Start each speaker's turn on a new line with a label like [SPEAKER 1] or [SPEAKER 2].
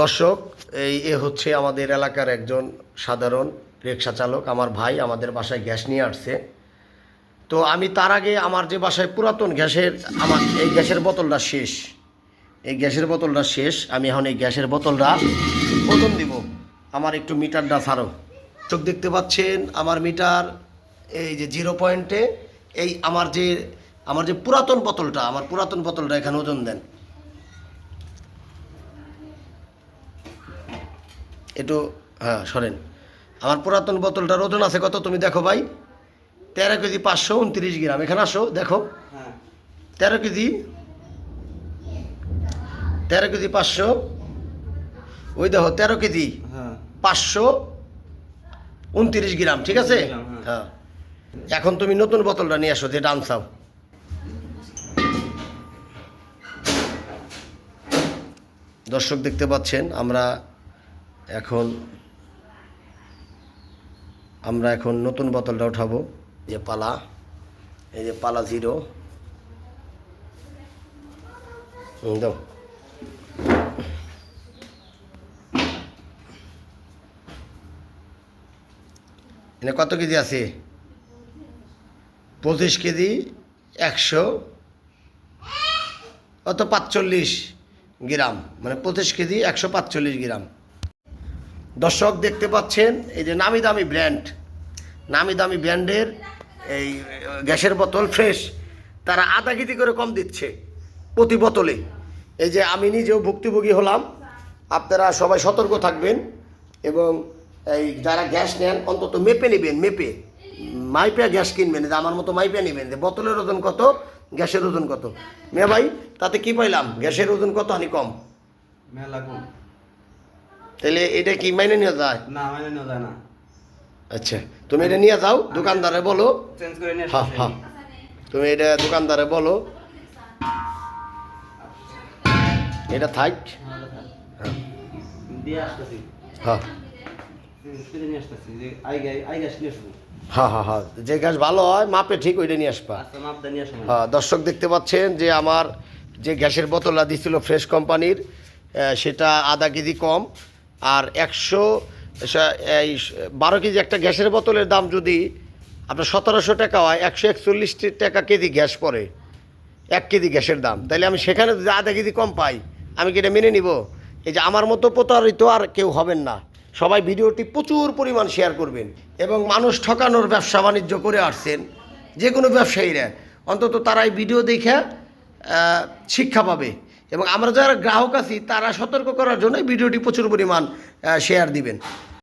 [SPEAKER 1] দর্শক, এ হচ্ছে আমাদের এলাকার একজন সাধারণ রিক্সা চালক, আমার ভাই আমাদের বাসায় গ্যাস নিয়ে আসছে। তো আমি তার আগে আমার যে বাসায় পুরাতন গ্যাসের, আমার এই গ্যাসের বোতলটা শেষ, আমি এখন এই গ্যাসের বোতলটা ওজন দিব। আমার একটু মিটারটা ছাড়ো। চোখ দেখতে পাচ্ছেন আমার মিটার, এই যে 0 পয়েন্টে এই আমার যে পুরাতন বোতলটা এখানে ওজন দেন। একটু হ্যাঁ সরেন। আমার পুরাতন বোতলটার ওজন আছে কত তুমি দেখো ভাই, 13 কেজি 529 গ্রাম। এখানে আসো দেখো, 13 কেজি 500, ওই দেখো 13 কেজি 529 গ্রাম, ঠিক আছে? হ্যাঁ, এখন তুমি নতুন বোতলটা নিয়ে আসো, যেটা আনসাও। দর্শক দেখতে পাচ্ছেন আমরা এখন নতুন বোতলটা উঠাবো। এই যে পালা 0 দাও। এখানে কত কেজি আছে? 25 কেজি 100 কত 45 গ্রাম, মানে 25 কেজি 145 গ্রাম। দর্শক দেখতে পাচ্ছেন এই যে নামি দামি ব্র্যান্ডের এই গ্যাসের বোতল ফ্রেশ, তারা আধা কেজি করে কম দিচ্ছে প্রতি বোতলে। এই যে আমি নিজেও ভুক্তভোগী হলাম। আপনারা সবাই সতর্ক থাকবেন এবং এই যারা গ্যাস নেন অন্তত মেপে নেবেন, মাইপে গ্যাস কিনবেন। যে আমার মতো মাইপে নেবেন যে বোতলের ওজন কত, গ্যাসের ওজন কত। মেয়ে ভাই, তাতে কি পাইলাম? গ্যাসের ওজন কত হানি কম, তাহলে এটা কি মাইনে নেওয়া যায়?
[SPEAKER 2] না, মাইনে নেওয়া যায় না।
[SPEAKER 1] আচ্ছা, তুমি এটা নিয়ে যাও, দোকানদারে বলো।
[SPEAKER 2] চেঞ্জ করে নিয়ে
[SPEAKER 1] হ্যাঁ হ্যাঁ, তুমি এটা দোকানদারে বলো এটা থাক। হ্যাঁ
[SPEAKER 2] দিয়ে আসতেছি।
[SPEAKER 1] হ্যাঁ
[SPEAKER 2] ফিরে নিয়ে আসতেছি যে আই গ্যাস নিয়ে আসবো।
[SPEAKER 1] হ্যাঁ হ্যাঁ হ্যাঁ, যে গ্যাস ভালো হয় মাপে ঠিক ওইটা নিয়ে আসবা।
[SPEAKER 2] আচ্ছা, মাপটা নিয়ে আসবো।
[SPEAKER 1] হ্যাঁ, দর্শক দেখতে পাচ্ছেন যে আমার যে গ্যাসের বোতলটা দিছিল ফ্রেশ কোম্পানির, সেটা আধা কেজি কম। আর 12 কেজি একটা গ্যাসের বোতলের দাম যদি আপনার 1700 টাকা হয়, 141 টাকা কেজি গ্যাস পড়ে 1 কেজি গ্যাসের দাম। তাইলে আমি সেখানে যদি আধা কেজি কম পাই, আমি কি এটা মেনে নিব? এই যে আমার মতো প্রতারিত আর কেউ হবেন না। সবাই ভিডিওটি প্রচুর পরিমাণ শেয়ার করবেন এবং মানুষ ঠকানোর ব্যবসা বাণিজ্য করে আসছেন যে কোনো ব্যবসায়ীরা, অন্তত তারাই ভিডিও দেখে শিক্ষা পাবে। এবং আমরা যারা গ্রাহক আছি তারা সতর্ক করার জন্য ভিডিওটি প্রচুর পরিমাণ শেয়ার দিবেন।